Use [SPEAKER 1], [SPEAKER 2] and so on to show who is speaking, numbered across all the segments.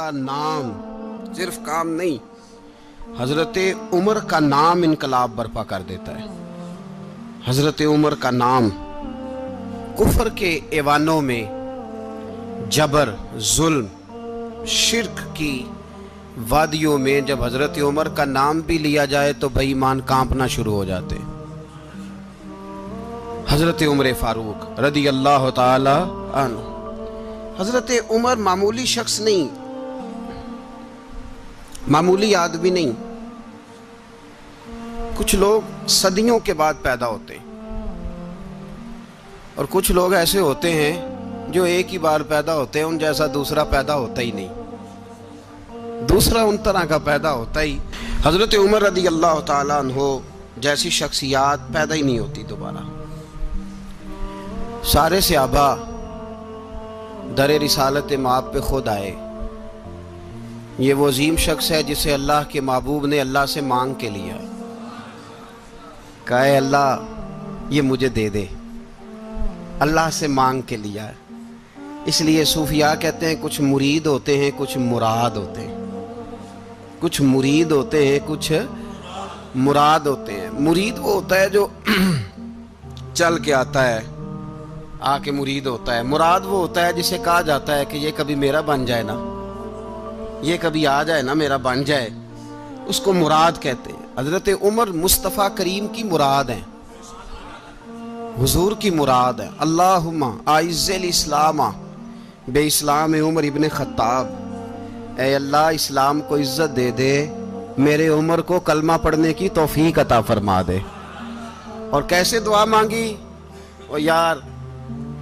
[SPEAKER 1] کا نام صرف کام نہیں، حضرت عمر کا نام انقلاب برپا کر دیتا ہے۔ حضرت عمر کا نام کفر کے ایوانوں میں جبر، ظلم، شرک کی وادیوں میں جب حضرت عمر کا نام بھی لیا جائے تو بے ایمان کانپنا شروع ہو جاتے۔ حضرت عمر فاروق رضی اللہ تعالی عنہ، حضرت عمر معمولی شخص نہیں، معمولی آدمی نہیں۔ کچھ لوگ صدیوں کے بعد پیدا ہوتے ہیں اور کچھ لوگ ایسے ہوتے ہیں جو ایک ہی بار پیدا ہوتے ہیں، ان جیسا دوسرا پیدا ہوتا ہی نہیں، دوسرا ان طرح کا پیدا ہوتا ہی۔ حضرت عمر رضی اللہ تعالیٰ عنہ جیسی شخصیات پیدا ہی نہیں ہوتی دوبارہ۔ سارے صحابہ در رسالت مآب پہ خود آئے۔ یہ وہ عظیم شخص ہے جسے اللہ کے محبوب نے اللہ سے مانگ کے لیا، کہا اے اللہ یہ مجھے دے دے، اللہ سے مانگ کے لیا ہے۔ اس لیے صوفیاء کہتے ہیں کچھ مرید ہوتے ہیں، کچھ مراد ہوتے ہیں، کچھ مرید ہوتے ہیں، کچھ مراد ہوتے ہیں۔ مرید وہ ہوتا ہے جو چل کے آتا ہے، آ کے مرید ہوتا ہے۔ مراد وہ ہوتا ہے جسے کہا جاتا ہے کہ یہ کبھی میرا بن جائے نا، یہ کبھی آ جائے نا، میرا بن جائے، اس کو مراد کہتے ہیں۔ حضرت عمر مصطفیٰ کریم کی مراد ہیں، حضور کی مراد ہے۔ اللہم اعز الاسلام بے اسلام عمر ابن خطاب، اے اللہ اسلام کو عزت دے دے، میرے عمر کو کلمہ پڑھنے کی توفیق عطا فرما دے۔ اور کیسے دعا مانگی؟ اور یار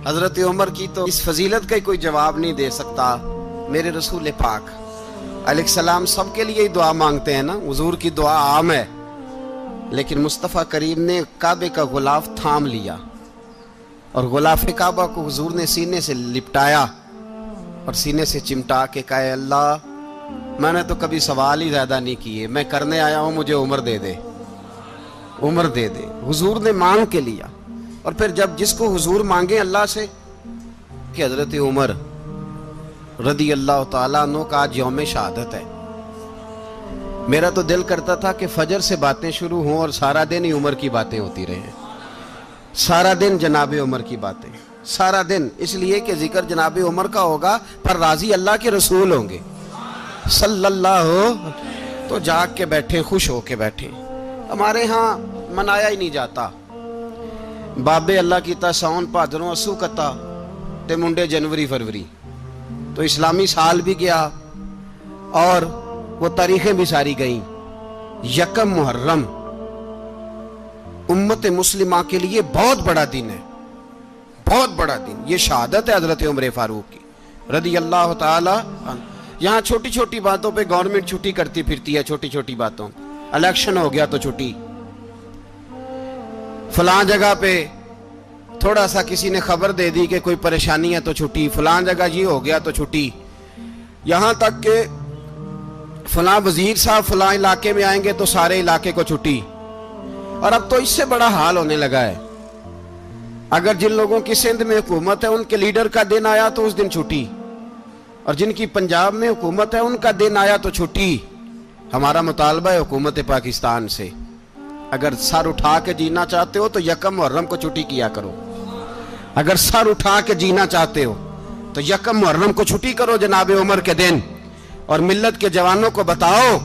[SPEAKER 1] حضرت عمر کی تو اس فضیلت کا کوئی جواب نہیں دے سکتا۔ میرے رسول پاک علیہ السلام سب کے لیے ہی دعا مانگتے ہیں نا، حضور کی دعا عام ہے، لیکن مصطفیٰ کریم نے کعبے کا غلاف تھام لیا اور غلاف کعبہ کو حضور نے سینے سے لپٹایا اور سینے سے چمٹا کے کہا اے اللہ میں نے تو کبھی سوال ہی زیادہ نہیں کیے، میں کرنے آیا ہوں، مجھے عمر دے دے، عمر دے دے۔ حضور نے مانگ کے لیا۔ اور پھر جب جس کو حضور مانگے اللہ سے کہ حضرت عمر رضی اللہ تعالیٰ عنہ کا آج یوم شہادت ہے، میرا تو دل کرتا تھا کہ فجر سے باتیں شروع ہوں اور سارا دن ہی عمر کی باتیں ہوتی رہیں، سارا دن جناب عمر کی باتیں، سارا دن، اس لیے کہ ذکر جناب عمر کا ہوگا پر راضی اللہ کے رسول ہوں گے صلی اللہ، تو جاگ کے بیٹھیں، خوش ہو کے بیٹھیں۔ ہمارے ہاں منایا ہی نہیں جاتا، بابے اللہ کی تا ساؤن بھادروں اسو کتا تے منڈے جنوری فروری، تو اسلامی سال بھی گیا اور وہ تاریخیں بھی ساری گئیں۔ یکم محرم امت مسلمہ کے لیے بہت بڑا دن ہے، بہت بڑا دن، یہ شہادت ہے حضرت عمر فاروق کی رضی اللہ تعالی عنہ۔ یہاں چھوٹی چھوٹی باتوں پہ گورنمنٹ چھٹی کرتی پھرتی ہے، چھوٹی چھوٹی باتوں، الیکشن ہو گیا تو چھٹی، فلاں جگہ پہ تھوڑا سا کسی نے خبر دے دی کہ کوئی پریشانی ہے تو چھٹی، فلاں جگہ یہ ہو گیا تو چھٹی، یہاں تک کہ فلاں وزیر صاحب فلاں علاقے میں آئیں گے تو سارے علاقے کو چھٹی۔ اور اب تو اس سے بڑا حال ہونے لگا ہے، اگر جن لوگوں کی سندھ میں حکومت ہے ان کے لیڈر کا دن آیا تو اس دن چھٹی، اور جن کی پنجاب میں حکومت ہے ان کا دن آیا تو چھٹی۔ ہمارا مطالبہ ہے حکومت پاکستان سے، اگر سر اٹھا کے جینا چاہتے ہو تو یکم محرم کو چھٹی کیا کرو، اگر سر اٹھا کے جینا چاہتے ہو تو یکم محرم کو چھٹی کرو جناب عمر کے دن، اور ملت کے جوانوں کو بتاؤ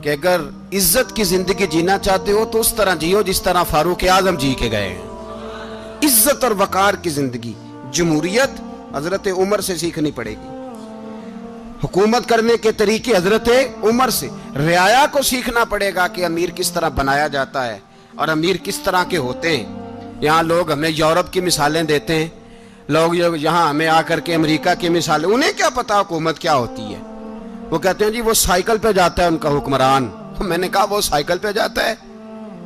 [SPEAKER 1] کہ اگر عزت کی زندگی جینا چاہتے ہو تو اس طرح جیو جس طرح فاروق اعظم جی کے گئے ہیں، عزت اور وقار کی زندگی۔ جمہوریت حضرت عمر سے سیکھنی پڑے گی، حکومت کرنے کے طریقے حضرت عمر سے، رعایا کو سیکھنا پڑے گا کہ امیر کس طرح بنایا جاتا ہے اور امیر کس طرح کے ہوتے ہیں۔ یہاں لوگ ہمیں یورپ کی مثالیں دیتے ہیں، لوگ یہاں ہمیں آ کر کے امریکہ کی مثالیں، انہیں کیا پتا حکومت کیا ہوتی ہے، وہ کہتے ہیں جی وہ سائیکل پہ جاتا ہے ان کا حکمران۔ میں نے کہا وہ سائیکل پہ جاتا ہے؟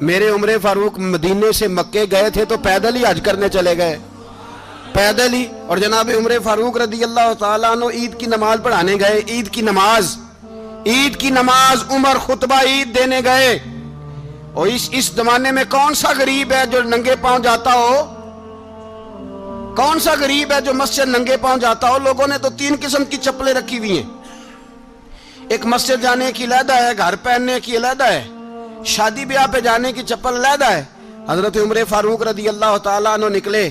[SPEAKER 1] میرے عمر فاروق مدینے سے مکے گئے تھے تو پیدل ہی حج کرنے چلے گئے، پیدل ہی۔ اور جناب عمر فاروق رضی اللہ تعالیٰ عنہ عید کی نماز پڑھانے گئے، عید کی نماز عمر خطبہ عید دینے گئے۔ اور اس زمانے میں کون سا غریب ہے جو ننگے پاؤں جاتا ہو؟ کون سا غریب ہے جو مسجد ننگے پاؤں جاتا ہو؟ لوگوں نے تو 3 قسم کی چپلیں رکھی ہوئی ہیں، ایک مسجد جانے کی علیحدہ ہے، گھر پہننے کی علیحدہ ہے، شادی بیاہ پہ جانے کی چپل علیحدہ ہے۔ حضرت عمر فاروق رضی اللہ تعالیٰ عنہ نکلے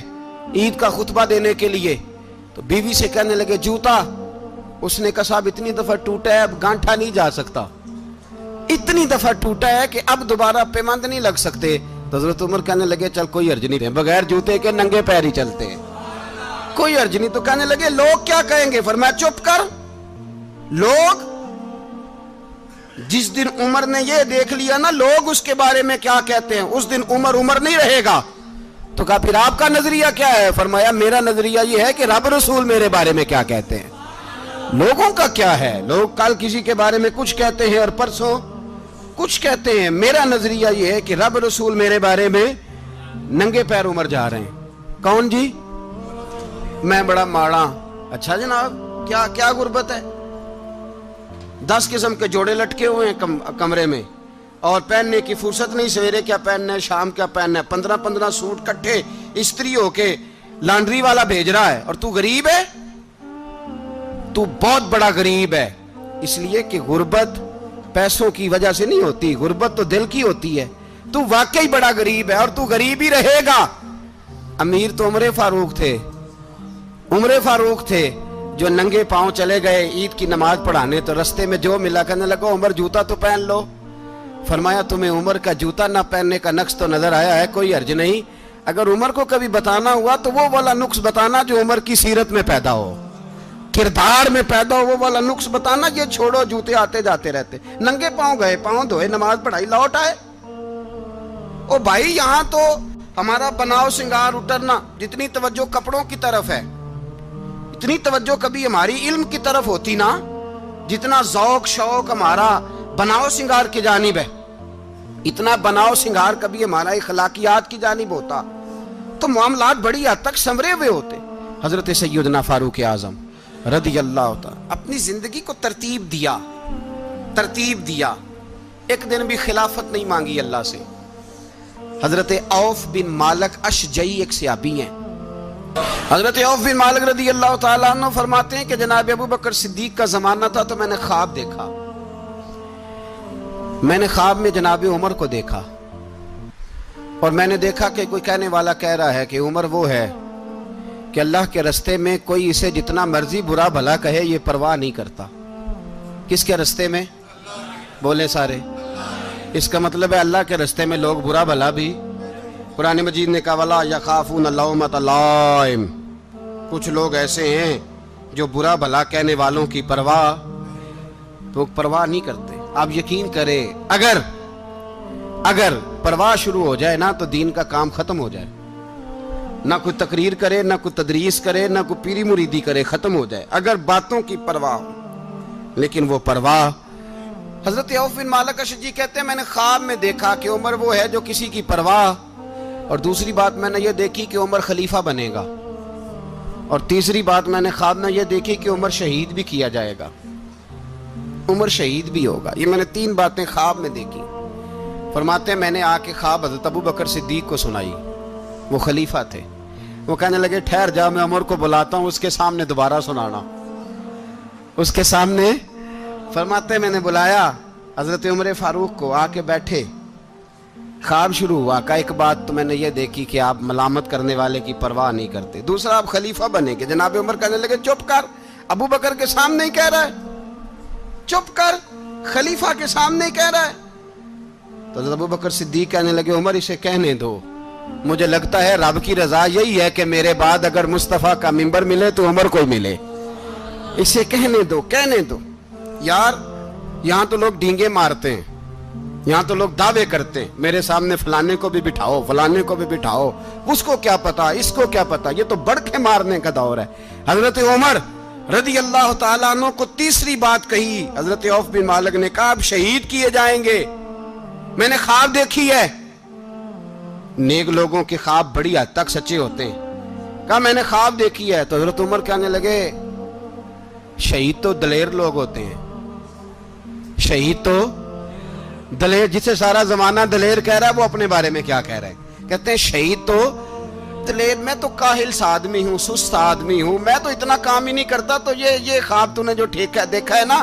[SPEAKER 1] عید کا خطبہ دینے کے لیے، تو بیوی سے کہنے لگے جوتا، اس نے کہا صاحب اتنی دفعہ ٹوٹا ہے اب گانٹھا نہیں جا سکتا، اتنی دفعہ ٹوٹا ہے کہ اب دوبارہ پیمند نہیں لگ سکتے۔ تو حضرت عمر کہنے لگے چل کوئی حرج نہیں، بغیر جوتے کے ننگے پیر ہی چلتے ہیں، کوئی حرج نہیں۔ تو کہنے لگے لوگ کیا کہیں گے؟ فرمایا چپ کر، لوگ جس دن عمر نے یہ دیکھ لیا نا لوگ اس کے بارے میں کیا کہتے ہیں، اس دن عمر عمر نہیں رہے گا۔ تو کہا پھر آپ کا نظریہ کیا ہے؟ فرمایا میرا نظریہ یہ ہے کہ رب رسول میرے بارے میں کیا کہتے ہیں، لوگوں کا کیا ہے؟ لوگ کل کسی کے بارے میں کچھ کہتے ہیں اور پرسوں کچھ کہتے ہیں، میرا نظریہ یہ ہے کہ رب رسول میرے بارے میں ننگے پیر عمر جا رہے ہیں۔ کون جی؟ میں بڑا ماڑا۔ اچھا جناب، کیا غربت ہے؟ 10 قسم کے جوڑے لٹکے ہوئے ہیں کمرے میں، اور پہننے کی فرصت نہیں، سویرے کیا پہننا ہے، شام کیا پہننا ہے، 15 سوٹ کٹھے استری ہو کے لانڈری والا بھیج رہا ہے، اور تو غریب ہے، تو بہت بڑا غریب ہے۔ اس لیے کہ غربت پیسوں کی وجہ سے نہیں ہوتی، غربت تو دل کی ہوتی ہے۔ تو واقعی بڑا غریب ہے اور تو غریب ہی رہے گا۔ امیر تو عمر فاروق تھے، عمر فاروق تھے جو ننگے پاؤں چلے گئے عید کی نماز پڑھانے، تو رستے میں جو ملا کہنے لگا عمر جوتا تو پہن لو۔ فرمایا تمہیں عمر کا جوتا نہ پہننے کا نقص تو نظر آیا ہے، کوئی حرج نہیں، اگر عمر کو کبھی بتانا ہوا تو وہ والا نقص بتانا جو عمر کی سیرت میں پیدا ہو، کردار میں پیدا ہو، وہ والا نقص بتانا، یہ چھوڑو جوتے آتے جاتے رہتے۔ ننگے پاؤں گئے، پاؤں دھوئے، نماز پڑھائی، لوٹ آئے۔ او بھائی یہاں تو ہمارا بناؤ سنگار اترنا، جتنی توجہ کپڑوں کی طرف ہے اتنی توجہ کبھی ہماری علم کی طرف ہوتی نا، جتنا ذوق شوق ہمارا بناؤ سنگار کی جانب ہے، اتنا بناؤ سنگار کبھی ہمارا اخلاقیات کی جانب ہوتا تو معاملات بڑی حد تک سنورے ہوئے ہوتے۔ حضرت سیدنا فاروق اعظم رضی اللہ تعالی اپنی زندگی کو ترتیب دیا، ایک دن بھی خلافت نہیں مانگی اللہ سے۔ حضرت عوف بن مالک اشجعی ایک صحابی ہیں، حضرت عوف بن مالک رضی اللہ تعالیٰ عنہ فرماتے ہیں کہ جناب ابو بکر صدیق کا زمانہ تھا تو میں نے خواب دیکھا، میں نے خواب میں جناب عمر کو دیکھا، اور میں نے دیکھا کہ کوئی کہنے والا کہہ رہا ہے کہ عمر وہ ہے کہ اللہ کے رستے میں کوئی اسے جتنا مرضی برا بھلا کہے یہ پرواہ نہیں کرتا۔ کس کے رستے میں؟ بولے سارے۔ اس کا مطلب ہے اللہ کے رستے میں لوگ برا بھلا بھی، قرآن مجید نے کہا وَلَا يَخَافُونَ لَوْمَةَ لَائِمٍ، کچھ لوگ ایسے ہیں جو برا بھلا کہنے والوں کی پرواہ نہیں کرتے۔ آپ یقین کریں اگر پرواہ شروع ہو جائے نا تو دین کا کام ختم ہو جائے، نہ کوئی تقریر کرے، نہ کوئی تدریس کرے، نہ کوئی پیری مریدی کرے، ختم ہو جائے اگر باتوں کی پرواہ ہو۔ لیکن وہ پرواہ، حضرت عوف بن مالک اشجعی کہتے ہیں میں نے خواب میں دیکھا کہ عمر وہ ہے جو کسی کی پرواہ، اور دوسری بات میں نے یہ دیکھی کہ عمر خلیفہ بنے گا، اور تیسری بات میں نے خواب میں یہ دیکھی کہ عمر شہید بھی کیا جائے گا، عمر شہید بھی ہوگا۔ یہ میں نے 3 باتیں خواب میں دیکھی۔ فرماتے ہیں میں نے آ کے خواب حضرت ابو بکر صدیق کو سنائی، وہ خلیفہ تھے، وہ کہنے لگے ٹھہر جا میں عمر کو بلاتا ہوں، اس کے سامنے دوبارہ سنانا، اس کے سامنے۔ فرماتے ہیں میں نے بلایا حضرت عمر فاروق کو، آ کے بیٹھے، خواب شروع ہوا، کہ ایک بات تو میں نے یہ دیکھی کہ آپ ملامت کرنے والے کی پرواہ نہیں کرتے، دوسرا آپ خلیفہ بنے گے۔ جناب عمر کہنے لگے چپ کر، ابو بکر کے سامنے ہی کہہ رہا ہے، چپ کر، خلیفہ کے سامنے ہی کہہ رہا ہے۔ تو حضرت ابو بکر صدیق کہنے لگے عمر اسے کہنے دو، مجھے لگتا ہے رب کی رضا یہی ہے کہ میرے بعد اگر مصطفیٰ کا منبر ملے تو عمر کو ملے، اسے کہنے دو۔ یار یہاں تو لوگ ڈینگے مارتے ہیں، یہاں تو لوگ دعوے کرتے ہیں میرے سامنے فلانے کو بھی بٹھاؤ، فلانے کو بھی بٹھاؤ، اس کو کیا پتا، اس کو کیا پتا، یہ تو بڑکے مارنے کا دور ہے۔ حضرت عمر رضی اللہ تعالیٰ عنہ کو تیسری بات کہی، حضرت عوف بن مالک نے کہا آپ شہید کیے جائیں گے، میں نے خواب دیکھی ہے۔ نیک لوگوں کے خواب بڑی حد تک سچے ہوتے ہیں، کہا میں نے خواب دیکھی ہے۔ تو حضرت عمر کہنے لگے شہید تو دلیر لوگ ہوتے ہیں، شہید تو دلیر، جسے سارا زمانہ دلیر کہہ رہا ہے وہ اپنے بارے میں کیا کہہ رہا ہے؟ کہتے ہیں شہید تو دلیر، میں تو کاہل سا آدمی ہوں، سست آدمی ہوں، میں تو اتنا کام ہی نہیں کرتا، تو یہ خواب تو نے جو ٹھیک ہے دیکھا ہے نا،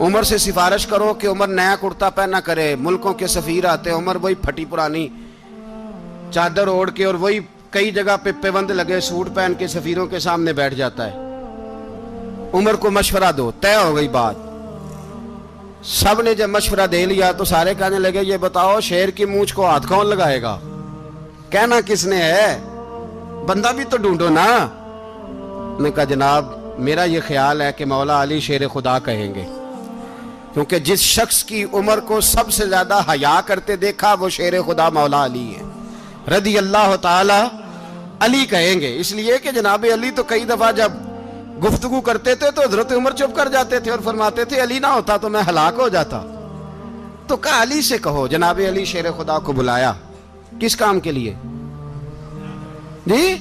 [SPEAKER 1] عمر سے سفارش کرو کہ عمر نیا کرتا پہنا کرے. ملکوں کے سفیر آتے ہیں, عمر وہی پھٹی پرانی چادر اوڑھ کے اور وہی کئی جگہ پہ پیوند لگے سوٹ پہن کے سفیروں کے سامنے بیٹھ جاتا ہے. عمر کو مشورہ دو. طے ہو گئی بات. سب نے جب مشورہ دے لیا تو سارے کہنے لگے یہ بتاؤ شیر کی مونچھ کو ہاتھ کون لگائے گا؟ کہنا کس نے ہے؟ بندہ بھی تو ڈھونڈو نا. نے کہا جناب میرا یہ خیال ہے کہ مولا علی شیر خدا کہیں گے, کیونکہ جس شخص کی عمر کو سب سے زیادہ حیا کرتے دیکھا وہ شیر خدا مولا علی ہے رضی اللہ تعالی. علی کہیں گے اس لیے کہ جناب علی تو کئی دفعہ جب گفتگو کرتے تھے تو حضرت عمر چپ کر جاتے تھے اور فرماتے تھے علی نہ ہوتا تو میں ہلاک ہو جاتا. تو کہا علی سے کہو. جناب علی شیر خدا کو بلایا. کس کام کے لیے جی؟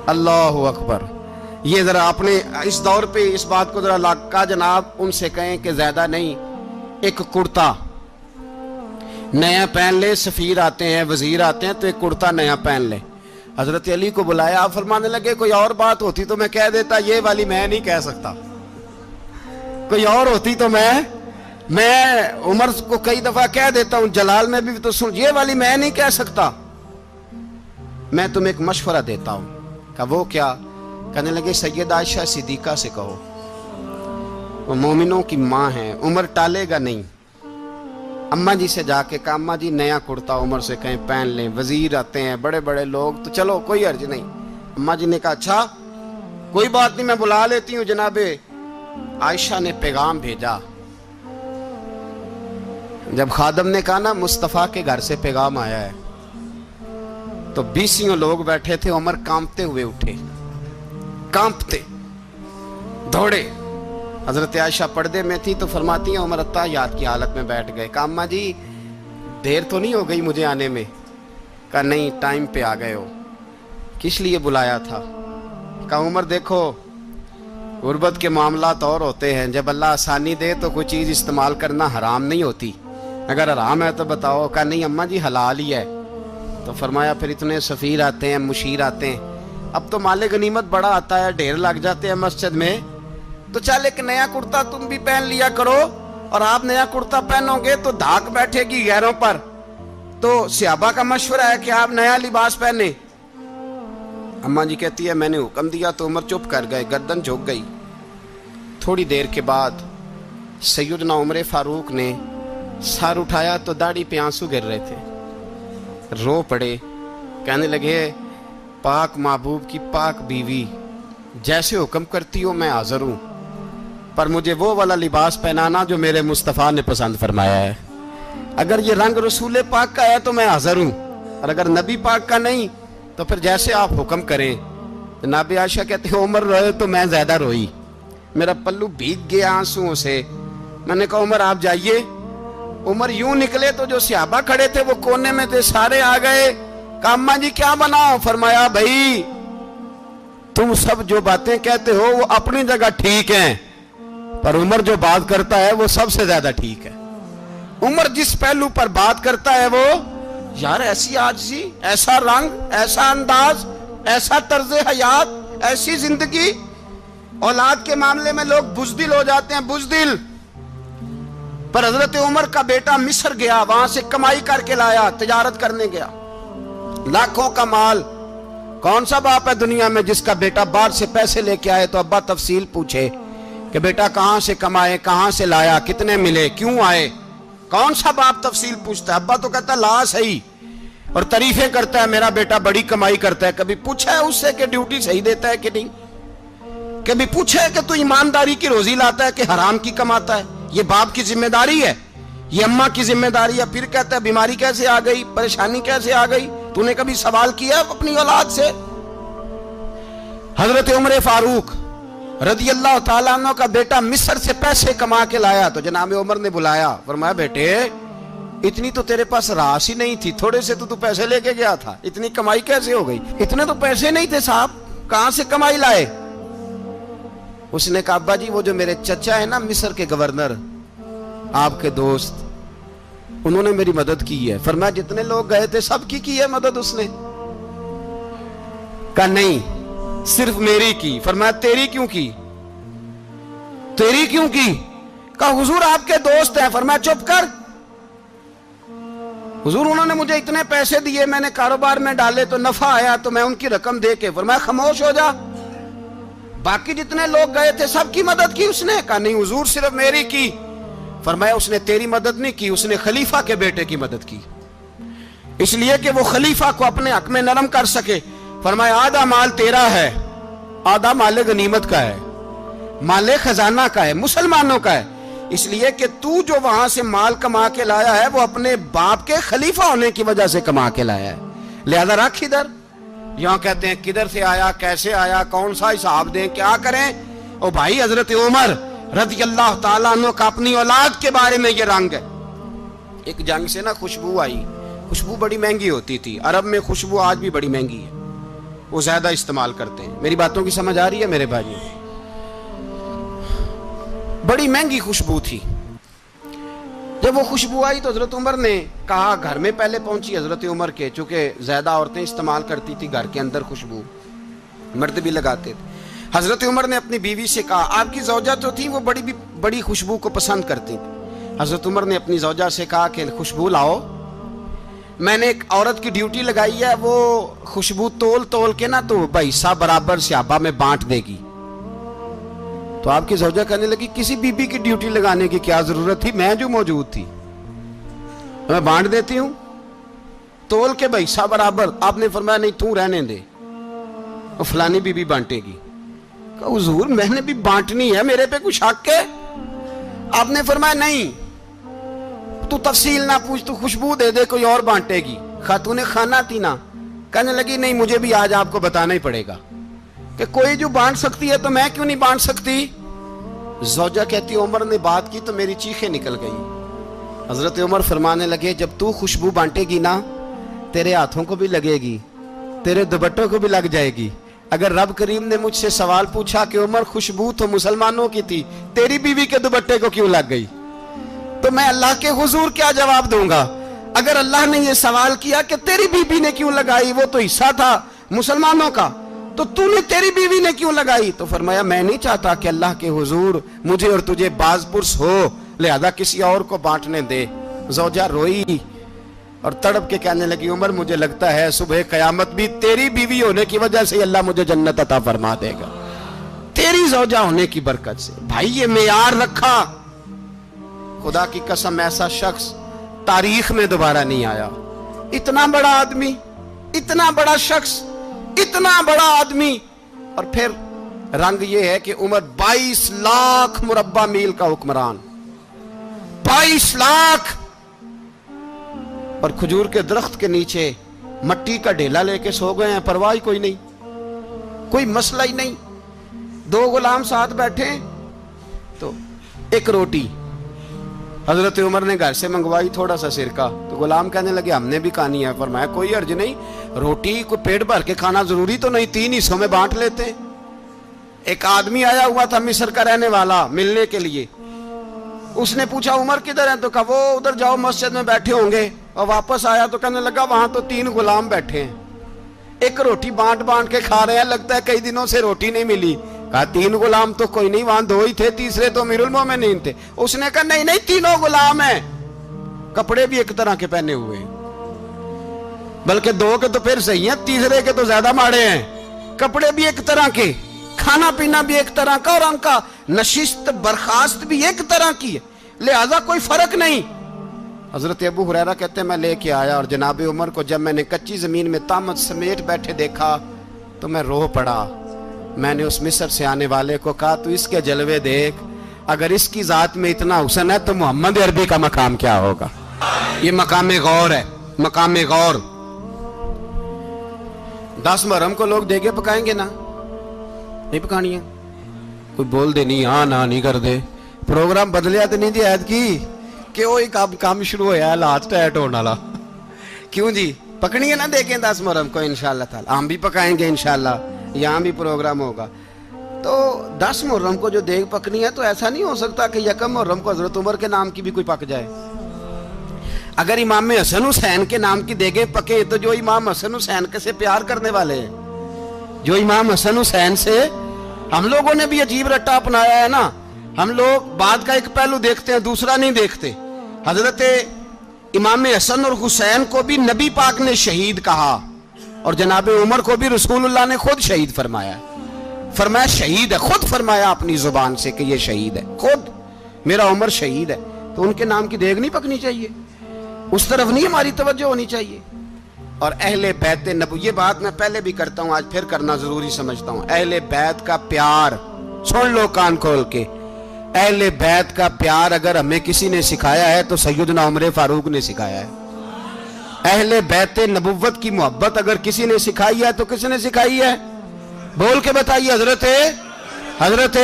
[SPEAKER 1] اللہ اکبر. یہ ذرا اپنے اس دور پہ اس بات کو ذرا لاکا جناب ان سے کہیں کہ زیادہ نہیں, ایک کرتا نیا پہن لے. سفیر آتے ہیں, وزیر آتے ہیں تو ایک کرتا نیا پہن لے. حضرت علی کو بلایا. آپ فرمانے لگے کوئی اور بات ہوتی تو میں کہہ دیتا, یہ والی میں نہیں کہہ سکتا. کوئی اور ہوتی تو میں عمر کو کئی دفعہ کہہ دیتا ہوں, جلال میں بھی تو سن, یہ والی میں نہیں کہہ سکتا. میں تمہیں ایک مشورہ دیتا ہوں. کہا وہ کیا؟ کہنے لگے سیدہ عائشہ صدیقہ سے کہو, وہ مومنوں کی ماں ہیں, عمر ٹالے گا نہیں. اماں جی سے جا کے کہا اماں جی نیا کرتا عمر سے کہیں پہن لیں. وزیر آتے ہیں, بڑے بڑے لوگ, تو چلو کوئی عرض نہیں. اماں جی نے کہا اچھا کوئی بات نہیں میں بلا لیتی ہوں. جناب عائشہ نے پیغام بھیجا. جب خادم نے کہا نا مصطفیٰ کے گھر سے پیغام آیا ہے, تو 20 لوگ بیٹھے تھے. عمر کانپتے ہوئے اٹھے, کانپتے دوڑے. حضرت عائشہ پردے میں تھی تو فرماتی ہیں عمر اتحیات کی حالت میں بیٹھ گئے. کہا اماں جی دیر تو نہیں ہو گئی مجھے آنے میں؟ کہا نہیں ٹائم پہ آ گئے ہو. کس لیے بلایا تھا؟ کہا عمر دیکھو غربت کے معاملات اور ہوتے ہیں, جب اللہ آسانی دے تو کوئی چیز استعمال کرنا حرام نہیں ہوتی, اگر حرام ہے تو بتاؤ. کہا نہیں اماں جی حلال ہی ہے. تو فرمایا پھر اتنے سفیر آتے ہیں, مشیر آتے ہیں, اب تو مال غنیمت بڑا آتا ہے, ڈھیر لگ جاتے ہیں مسجد میں, تو چل ایک نیا کرتا تم بھی پہن لیا کرو. اور آپ نیا کرتا پہنو گے تو دھاک بیٹھے گی غیروں پر. تو صحابہ کا مشورہ ہے کہ آپ نیا لباس پہنے. اماں جی کہتی ہے میں نے حکم دیا تو عمر چپ کر گئے, گردن جھک گئی. تھوڑی دیر کے بعد سیدنا عمر فاروق نے سر اٹھایا تو داڑھی پہ آنسو گر رہے تھے, رو پڑے. کہنے لگے پاک محبوب کی پاک بیوی جیسے حکم کرتی ہو میں حاضر ہوں, پر مجھے وہ والا لباس پہنانا جو میرے مصطفیٰ نے پسند فرمایا ہے. اگر یہ رنگ رسول پاک کا ہے تو میں حاضر ہوں, اور اگر نبی پاک کا نہیں تو پھر جیسے آپ حکم کریں. جناب عائشہ کہتے ہیں عمر روئے تو میں زیادہ روئی, میرا پلو بھیگ گیا آنسوؤں سے. میں نے کہا عمر آپ جائیے. عمر یوں نکلے تو جو صحابہ کھڑے تھے وہ کونے میں تھے, سارے آ گئے. کہا اماں جی کیا بناؤ؟ فرمایا بھائی تم سب جو باتیں کہتے ہو وہ اپنی جگہ ٹھیک ہیں, پر عمر جو بات کرتا ہے وہ سب سے زیادہ ٹھیک ہے. عمر جس پہلو پر بات کرتا ہے وہ یار ایسی عاجزی, ایسا رنگ, ایسا انداز, ایسا طرز حیات, ایسی زندگی. اولاد کے معاملے میں لوگ بزدل ہو جاتے ہیں, بزدل. پر حضرت عمر کا بیٹا مصر گیا, وہاں سے کمائی کر کے لایا, تجارت کرنے گیا, لاکھوں کا مال. کون سا باپ ہے دنیا میں جس کا بیٹا باہر سے پیسے لے کے آئے تو ابا تفصیل پوچھے کہ بیٹا کہاں سے کمائے, کہاں سے لایا, کتنے ملے, کیوں آئے؟ کون سا باپ تفصیل پوچھتا ہے؟ ابا تو کہتا ہے لا صحیح, اور تعریفیں کرتا ہے میرا بیٹا بڑی کمائی کرتا ہے. کبھی پوچھا ہے اس سے کہ ڈیوٹی صحیح دیتا ہے کہ نہیں؟ کبھی پوچھا ہے کہ تو ایمانداری کی روزی لاتا ہے کہ حرام کی کماتا ہے؟ یہ باپ کی ذمہ داری ہے, یہ اماں کی ذمہ داری ہے. پھر کہتا ہے بیماری کیسے آ گئی, پریشانی کیسے آ گئی؟ تو نے کبھی سوال کیا اپنی اولاد سے؟ حضرت عمر فاروق رضی اللہ تعالیٰ عنہ کا بیٹا مصر سے پیسے کما کے لایا تو جناب عمر نے بلایا, فرمایا بیٹے اتنی تو تیرے پاس راس ہی نہیں تھی, تھوڑے سے تو پیسے لے کے گیا تھا, اتنی کمائی کیسے ہو گئی؟ اتنے تو پیسے نہیں تھے صاحب, کہاں سے کمائی لائے؟ اس نے کہا ابا جی وہ جو میرے چچا ہے نا مصر کے گورنر, آپ کے دوست, انہوں نے میری مدد کی ہے. فرمایا جتنے لوگ گئے تھے سب کی ہے مدد اس نے؟ کہا نہیں صرف میری کی. فرمایا تیری کیوں کی؟ تیری کیوں کی؟ کہا حضور آپ کے دوست ہیں. فرمایا چپ کر. حضور انہوں نے مجھے اتنے پیسے دیے, میں نے کاروبار میں ڈالے تو نفع آیا تو میں ان کی رقم دے کے. فرمایا خاموش ہو جا. باقی جتنے لوگ گئے تھے سب کی مدد کی اس نے؟ کہا نہیں حضور صرف میری کی. فرمایا اس نے تیری مدد نہیں کی, اس نے خلیفہ کے بیٹے کی مدد کی, اس لیے کہ وہ خلیفہ کو اپنے حق میں نرم کر سکے. فرمایا آدھا مال تیرا ہے, آدھا مال غنیمت کا ہے, مال خزانہ کا ہے, مسلمانوں کا ہے, اس لیے کہ تو جو وہاں سے مال کما کے لایا ہے وہ اپنے باپ کے خلیفہ ہونے کی وجہ سے کما کے لایا ہے, لہذا رکھ ادھر. یہاں کہتے ہیں کدھر سے آیا, کیسے آیا, کون سا حساب دیں, کیا کریں. او بھائی حضرت عمر رضی اللہ تعالیٰ عنہ کا اپنی اولاد کے بارے میں یہ رنگ ہے. ایک جنگ سے نا خوشبو آئی, خوشبو بڑی مہنگی ہوتی تھی, عرب میں خوشبو آج بھی بڑی مہنگی ہے, وہ زیادہ استعمال کرتے ہیں. میری باتوں کی سمجھ آ رہی ہے میرے بھائی؟ بڑی مہنگی خوشبو تھی. جب وہ خوشبو آئی تو حضرت عمر نے کہا, گھر میں پہلے پہنچی حضرت عمر کے, چونکہ زیادہ عورتیں استعمال کرتی تھی گھر کے اندر خوشبو, مرد بھی لگاتے تھے. حضرت عمر نے اپنی بیوی سے کہا, آپ کی زوجہ تو تھی وہ بڑی خوشبو کو پسند کرتی تھی. حضرت عمر نے اپنی زوجہ سے کہا کہ خوشبو لاؤ, میں نے ایک عورت کی ڈیوٹی لگائی ہے, وہ خوشبو تول کے نا تو حصہ برابر صحابہ میں بانٹ دے گی. تو آپ کی زوجہ کہنے لگی کسی بی بی کی ڈیوٹی لگانے کی کیا ضرورت تھی, میں جو موجود تھی میں بانٹ دیتی ہوں تول کے حصہ برابر. آپ نے فرمایا نہیں تو رہنے دے, اور فلانی بی بی بانٹے گی. کہا حضور میں نے بھی بانٹنی ہے, میرے پہ کچھ شک ہے؟ آپ نے فرمایا نہیں, تو تفصیل نہ پوچھ, تو خوشبو دے دے, کوئی اور بانٹے گی. خاتون خانہ تھی نا, کہنے لگی نہیں مجھے بھی آج آپ کو بتانا ہی پڑے گا کہ کوئی جو بانٹ سکتی ہے تو میں کیوں نہیں بانٹ سکتی. زوجہ کہتی عمر نے بات کی تو میری چیخیں نکل گئی. حضرت عمر فرمانے لگے جب تو خوشبو بانٹے گی نا تیرے ہاتھوں کو بھی لگے گی, تیرے دوپٹوں کو بھی لگ جائے گی. اگر رب کریم نے مجھ سے سوال پوچھا کہ عمر خوشبو تو مسلمانوں کی تھی, تیری بیوی کے دوپٹے کو کیوں لگ گئی, تو میں اللہ کے حضور کیا جواب دوں گا؟ اگر اللہ نے یہ سوال کیا کہ تیری بیوی نے کیوں لگائی, وہ تو حصہ تھا مسلمانوں کا, تو نے تیری بیوی نے کیوں لگائی؟ تو فرمایا میں نہیں چاہتا کہ اللہ کے حضور مجھے اور تجھے باز پرس ہو, لہذا کسی اور کو بانٹنے دے. زوجہ روئی اور تڑپ کے کہنے لگی عمر مجھے لگتا ہے صبح قیامت بھی تیری بیوی ہونے کی وجہ سے اللہ مجھے جنت عطا فرما دے گا, تیری زوجہ ہونے کی برکت سے. بھائی یہ معیار رکھا, خدا کی قسم ایسا شخص تاریخ میں دوبارہ نہیں آیا. اتنا بڑا آدمی, اتنا بڑا شخص, اتنا بڑا آدمی, اور پھر رنگ یہ ہے کہ عمر 22 لاکھ مربع میل کا حکمران, 22 لاکھ, اور کھجور کے درخت کے نیچے مٹی کا ڈھیلا لے کے سو گئے ہیں, پرواہ کوئی نہیں, کوئی مسئلہ ہی نہیں. 2 غلام ساتھ بیٹھے تو ایک روٹی حضرت عمر نے گھر سے منگوائی, تھوڑا سا سرکہ, تو غلام کہنے لگے ہم نے بھی کھانی ہے. فرمایا کوئی حرج نہیں, روٹی کو پیٹ بھر کے کھانا ضروری تو نہیں, 3 حصوں میں بانٹ لیتے. ایک آدمی آیا ہوا تھا مصر کا رہنے والا ملنے کے لیے, اس نے پوچھا عمر کدھر ہیں, تو کہا وہ ادھر جاؤ مسجد میں بیٹھے ہوں گے. اور واپس آیا تو کہنے لگا وہاں تو 3 غلام بیٹھے ہیں, ایک روٹی بانٹ کے کھا رہے ہیں, لگتا ہے کئی دنوں سے روٹی نہیں ملی. کہا 3 غلام تو کوئی نہیں, وہاں 2 ہی تھے, تیسرے تو امیر المومنین تھے. اس نے کہا نہیں 3 غلام ہیں, کپڑے بھی ایک طرح کے پہنے ہوئے ہیں, بلکہ 2 کے تو پھر صحیح ہیں, تیسرے کے تو زیادہ ماڑے ہیں. کپڑے بھی ایک طرح کے, کھانا پینا بھی ایک طرح کا, اور ان کا نشست برخاست بھی ایک طرح کی ہے, لہذا کوئی فرق نہیں. حضرت ابو ہریرہ کہتے ہیں میں لے کے آیا, اور جناب عمر کو جب میں نے کچی زمین میں تامت سمیٹ بیٹھے دیکھا تو میں رو پڑا. میں نے اس مصر سے آنے والے کو کہا تو اس کے جلوے دیکھ, اگر اس کی ذات میں اتنا حسن ہے تو محمد عربی کا مقام کیا ہوگا. یہ مقام غور ہے, مقام غور. 10 محرم کو لوگ دیگے پکائیں گے نا, نہیں پکانی ہے, کوئی بول دے نہیں, ہاں نہ نہیں کر دے, پروگرام بدلیا تو نہیں دی عید کی کہ وہی کام شروع ہوا ہے لاسٹ ٹائٹ ہونے والا. کیوں جی, پکنی ہے نا دیکھیں 10 محرم کو انشاءاللہ تعالی, ہم بھی پکائیں گے انشاءاللہ, یہاں بھی پروگرام ہوگا. تو 10 محرم کو جو دیگ پکنی ہے تو ایسا نہیں ہو سکتا کہ 1 محرم کو حضرت عمر کے نام کی بھی کوئی پک جائے. اگر امام حسن حسین کے نام کی دیگیں پکے تو جو امام حسن حسین کے سے پیار کرنے والے ہیں, جو امام حسن حسین سے ہم لوگوں نے بھی عجیب رٹا اپنایا ہے نا, ہم لوگ بات کا ایک پہلو دیکھتے ہیں، دوسرا نہیں دیکھتے۔ حضرت امام حسن اور حسین کو بھی نبی پاک نے شہید کہا، اور جناب عمر کو بھی رسول اللہ نے خود شہید فرمایا، فرمایا شہید ہے، خود فرمایا اپنی زبان سے کہ یہ شہید ہے، خود میرا عمر شہید ہے۔ تو ان کے نام کی دیگ نہیں پکنی چاہیے، اس طرف نہیں ہماری توجہ ہونی چاہیے۔ اور اہل بیت نبو، یہ بات میں پہلے بھی کرتا ہوں، آج پھر کرنا ضروری سمجھتا ہوں۔ اہل بیت کا پیار، سن لو کان کھول کے، اہل بیت کا پیار اگر ہمیں کسی نے سکھایا ہے تو سیدنا عمر فاروق نے سکھایا ہے۔ اہل بیت نبوت کی محبت اگر کسی نے سکھائی ہے تو کس نے سکھائی ہے؟ بول کے بتائیے۔ حضرت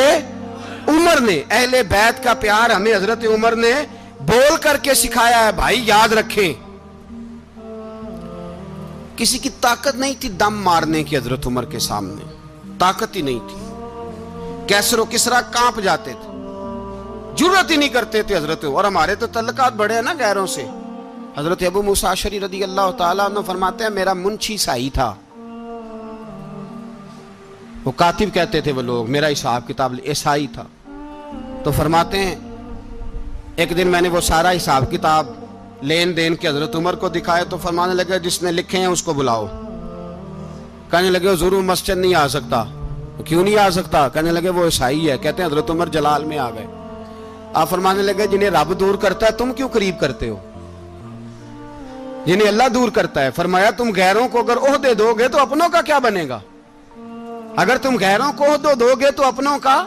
[SPEAKER 1] عمر نے۔ اہل بیت کا پیار ہمیں حضرت عمر نے بول کر کے سکھایا ہے۔ بھائی یاد رکھیں، کسی کی طاقت نہیں تھی دم مارنے کی حضرت عمر کے سامنے، طاقت ہی نہیں تھی۔ کیسر و کسرا کانپ جاتے تھے، جرأت ہی نہیں کرتے تھے حضرت۔ اور ہمارے تو تعلقات بڑے ہیں نا غیروں سے۔ حضرت ابو موسیٰ اشعری رضی اللہ تعالیٰ عنہ فرماتے ہیں میرا منشی عیسائی تھا، وہ کاتب کہتے تھے وہ لوگ، میرا حساب کتاب عیسائی تھا۔ تو فرماتے ہیں ایک دن میں نے وہ سارا حساب کتاب لین دین کے حضرت عمر کو دکھائے تو فرمانے لگے جس نے لکھے ہیں اس کو بلاؤ۔ کہنے لگے ضرور مسجد نہیں آ سکتا۔ کیوں نہیں آ سکتا؟ کہنے لگے وہ عیسائی ہے۔ کہتے ہیں حضرت عمر جلال میں آ گئے۔ آپ فرمانے لگے جنہیں رب دور کرتا ہے تم کیوں قریب کرتے ہو؟ جنہیں اللہ دور کرتا ہے۔ فرمایا تم غیروں کو اگر عہدے دو گے تو اپنوں کا کیا بنے گا؟ اگر تم غیروں کو عہدے دو گے تو اپنوں کا۔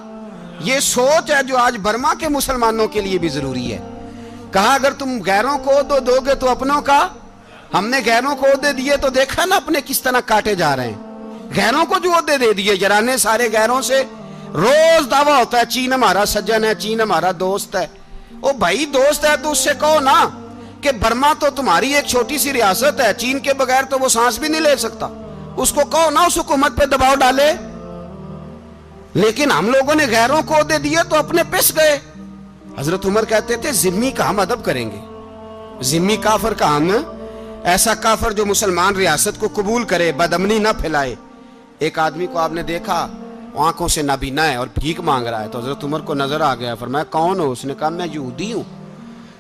[SPEAKER 1] یہ سوچ ہے جو آج برما کے مسلمانوں کے لیے بھی ضروری ہے۔ کہا اگر تم غیروں کو عہدے دو گے تو اپنوں کا۔ ہم نے غیروں کو عہدے دیے تو دیکھا نا اپنے کس طرح کاٹے جا رہے ہیں۔ غیروں کو جو عہدے دے دیے جرانے سارے غیروں سے، روز دعویٰ ہوتا ہے چین ہمارا سجن ہے، چین ہمارا دوست ہے۔ او بھائی دوست ہے تو اس سے کہو نا کہ برما تو تمہاری ایک چھوٹی سی ریاست ہے، چین کے بغیر تو وہ سانس بھی نہیں لے سکتا۔ اس کو کہو نا اس حکومت پہ دباؤ ڈالے۔ لیکن ہم لوگوں نے غیروں کو عہدے دیے تو اپنے پس گئے۔ حضرت عمر کہتے تھے ذمی کا ہم ادب کریں گے، ذمی کافر کا ہم، ایسا کافر جو مسلمان ریاست کو قبول کرے، بدامنی نہ پھیلائے۔ ایک آدمی کو آپ نے دیکھا آنکھوں سے نابینا ہے اور بھیک مانگ رہا ہے، تو حضرت عمر کو نظر آ گیا۔ فرمایا کون ہو؟ اس نے کہا میں یہودی ہوں۔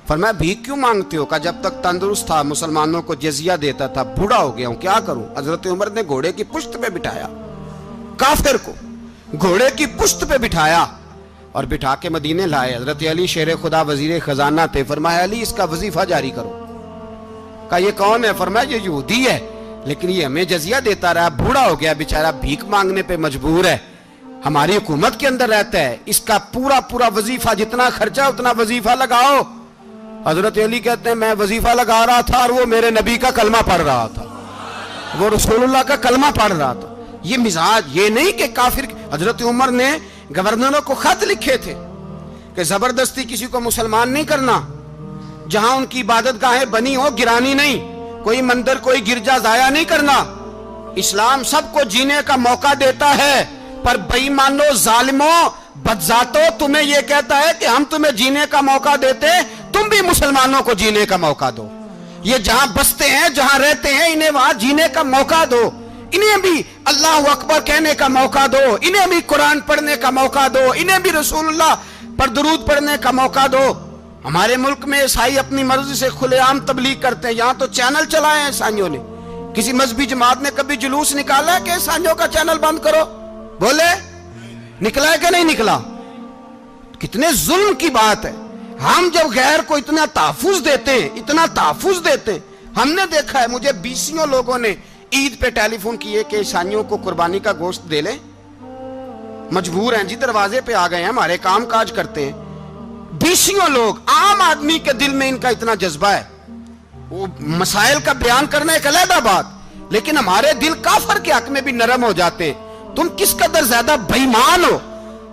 [SPEAKER 1] فرمایا بھیک کیوں مانگتے ہو؟ کہا جب تک تندرست تھا مسلمانوں کو جزیہ دیتا تھا، بوڑھا ہو گیا ہوں کیا کروں؟ حضرت عمر نے گھوڑے کی پشت پہ بٹھایا، کافر کو گھوڑے کی پشت پہ بٹھایا اور بٹھا کے مدینے لائے۔ حضرت علی شیر خدا وزیر خزانہ تھے۔ فرمایا علی اس کا وظیفہ جاری کرو۔ کہا یہ کون ہے؟ فرمایا یہ یہودی ہے لیکن یہ ہمیں جزیہ دیتا رہا، بوڑھا ہو گیا بیچارہ، بھیک مانگنے پہ مجبور ہے، ہماری حکومت کے اندر رہتا ہے، اس کا پورا وظیفہ جتنا خرچہ اتنا وظیفہ لگاؤ۔ حضرت علی کہتے ہیں میں وظیفہ لگا رہا تھا اور وہ میرے نبی کا کلمہ پڑھ رہا تھا، وہ رسول اللہ کا کلمہ پڑھ رہا تھا۔ یہ مزاج، یہ نہیں کہ کافر۔ حضرت عمر نے گورنروں کو خط لکھے تھے کہ زبردستی کسی کو مسلمان نہیں کرنا، جہاں ان کی عبادت گاہیں بنی ہو گرانی نہیں، کوئی مندر کوئی گرجا ضائع نہیں کرنا۔ اسلام سب کو جینے کا موقع دیتا ہے، پر بے ایمانو ظالموں بدذاتوں تمہیں یہ کہتا ہے کہ ہم تمہیں جینے کا موقع دیتے، تم بھی مسلمانوں کو جینے کا موقع دو۔ یہ جہاں بستے ہیں جہاں رہتے ہیں انہیں وہاں جینے کا موقع دو، انہیں بھی اللہ اکبر کہنے کا موقع دو، انہیں بھی قرآن پڑھنے کا موقع دو، انہیں بھی رسول اللہ پر درود پڑھنے کا موقع دو۔ ہمارے ملک میں عیسائی اپنی مرضی سے کھلے عام تبلیغ کرتے ہیں، یہاں تو چینل چلائے ہیں عیسائیوں نے۔ کسی مذہبی جماعت نے کبھی جلوس نکالا ہے کہ عیسائیوں کا چینل بند کرو؟ بولے نکلا ہے کہ نہیں نکلا؟ کتنے ظلم کی بات ہے۔ ہم جب غیر کو اتنا تحفظ دیتے ہیں، اتنا تحفظ دیتے ہیں، ہم نے دیکھا ہے مجھے بیسیوں لوگوں نے عید پہ ٹیلی فون کیے کہ عیسائیوں کو قربانی کا گوشت دے لیں، مجبور ہیں جی، دروازے پہ آ گئے ہیں، ہمارے کام کاج کرتے ہیں۔ بیسیوں لوگ، عام آدمی کے دل میں ان کا اتنا جذبہ ہے، وہ مسائل کا بیان کرنا ایک علیحدہ بات، لیکن ہمارے دل کافر کے حق میں بھی نرم ہو جاتے ہیں۔ تم کس قدر زیادہ بے ایمان ہو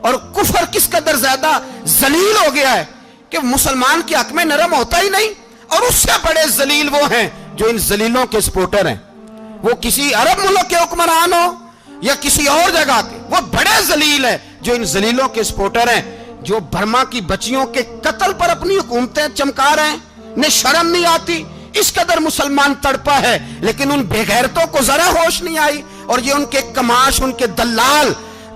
[SPEAKER 1] اور کفر کس قدر زیادہ ذلیل ہو گیا ہے کہ مسلمان کے حق میں نرم ہوتا ہی نہیں۔ اور اس سے بڑے ذلیل وہ ہیں جو ان ذلیلوں کے سپورٹر ہیں، وہ کسی عرب ملک کے حکمران ہو یا کسی اور جگہ کے، وہ بڑے ذلیل ہیں جو ان ذلیلوں کے سپورٹر ہیں، جو برما کی بچیوں کے قتل پر اپنی حکومتیں چمکا رہے ہیں، انہیں شرم نہیں آتی۔ اس قدر مسلمان تڑپا ہے لیکن ان بے غیرتوں کو ذرا ہوش نہیں آئی، اور یہ ان کے کماش، ان کے دلال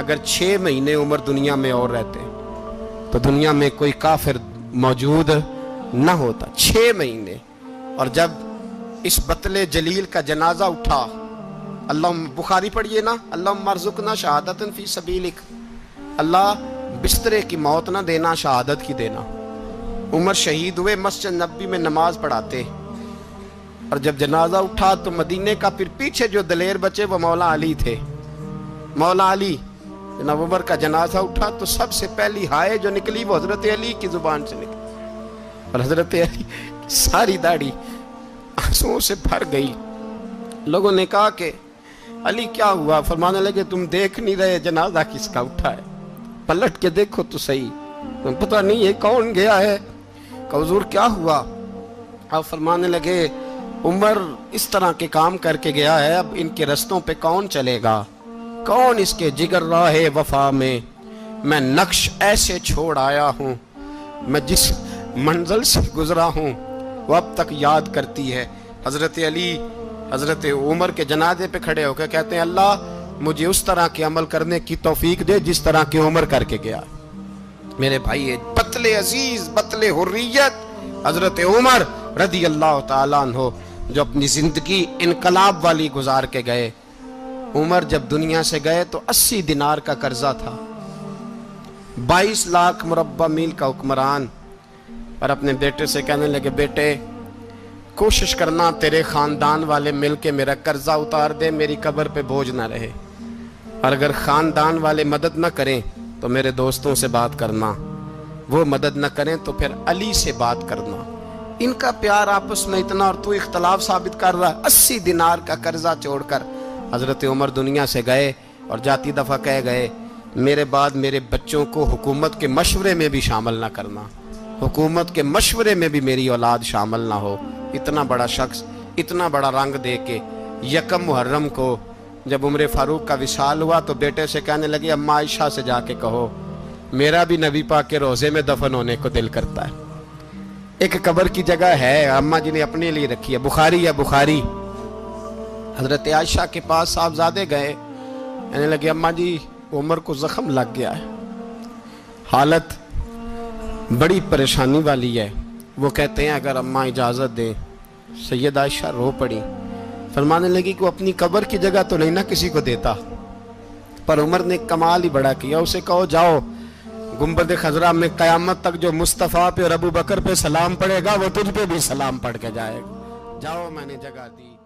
[SPEAKER 1] اگر 6 مہینے عمر دنیا میں اور رہتے تو دنیا میں کوئی کافر موجود نہ ہوتا. 6 مہینے. اور جب اس بطل جلیل کا جنازہ اٹھا، اللہ بخاری پڑھیے نا، اللہم ارزقنا شہادۃ فی سبیلک، اللہ بسترے کی موت نہ دینا، شہادت کی دینا. عمر شہید ہوئے، مسجد نبی میں نماز پڑھاتے، اور جب جنازہ اٹھا تو مدینے کا پھر پیچھے جو دلیر بچے وہ مولا علی تھے. مولا علی، جناب عمر کا جنازہ اٹھا تو سب سے پہلی ہائے جو نکلی وہ حضرت علی کی زبان سے نکلی، اور حضرت علی ساری داڑھی آنسوؤں سے بھر گئی. لوگوں نے کہا کہ علی کیا ہوا؟ فرمانے لگے تم دیکھ نہیں رہے جنازہ کس کا اٹھا ہے؟ پلٹ کے دیکھو تو صحیح، تم پتہ نہیں یہ کون گیا ہے؟ کہ حضور کیا ہوا؟ آپ فرمانے لگے عمر اس طرح کے کام کر کے گیا ہے، اب ان کے رستوں پہ کون چلے گا؟ کون اس کے جگر راہ وفا میں نقش ایسے چھوڑ آیا ہوں، میں جس منزل سے گزرا ہوں وہ اب تک یاد کرتی ہے. حضرت علی حضرت عمر کے جنازے پہ کھڑے ہو کے کہتے ہیں اللہ مجھے اس طرح کے عمل کرنے کی توفیق دے جس طرح کی عمر کر کے گیا. میرے بھائی، بطل عزیز، بطل حریت حضرت عمر رضی اللہ تعالیٰ عنہ، جو اپنی زندگی انقلاب والی گزار کے گئے. عمر جب دنیا سے گئے تو 80 دینار کا قرضہ تھا، 22 لاکھ مربع میل کا حکمران. اور اپنے بیٹے سے کہنے لگے بیٹے کوشش کرنا تیرے خاندان والے مل کے میرا قرضہ اتار دے، میری قبر پہ بوجھ نہ رہے، اور اگر خاندان والے مدد نہ کریں تو میرے دوستوں سے بات کرنا، وہ مدد نہ کریں تو پھر علی سے بات کرنا. ان کا پیار آپس میں اتنا، اور تو اختلاف ثابت کر رہا ہے. 80 دینار کا قرضہ چھوڑ کر حضرت عمر دنیا سے گئے، اور جاتی دفعہ کہہ گئے میرے بعد میرے بچوں کو حکومت کے مشورے میں بھی شامل نہ کرنا، حکومت کے مشورے میں بھی میری اولاد شامل نہ ہو. اتنا بڑا شخص اتنا بڑا رنگ دے کے 1 محرم کو جب عمر فاروق کا وصال ہوا تو بیٹے سے کہنے لگے اماں عائشہ سے جا کے کہو میرا بھی نبی پاک کے روزے میں دفن ہونے کو دل کرتا ہے. ایک قبر کی جگہ ہے اماں جی نے اپنے لیے رکھی ہے، بخاری ہے بخاری. حضرت عائشہ کے پاس صاحبزادے گئے، کہنے لگے اماں جی عمر کو زخم لگ گیا ہے، حالت بڑی پریشانی والی ہے. وہ کہتے ہیں اگر اماں اجازت دیں. سید عائشہ رو پڑی، فرمانے لگی کہ وہ اپنی قبر کی جگہ تو نہیں نہ کسی کو دیتا، پر عمر نے کمال ہی بڑا کیا. اسے کہو جاؤ گنبد خضرا میں قیامت تک جو مصطفیٰ پہ اور ابو بکر پہ سلام پڑے گا وہ تجھ پہ بھی سلام پڑھ کے جائے گا. جاؤ میں نے جگہ دی.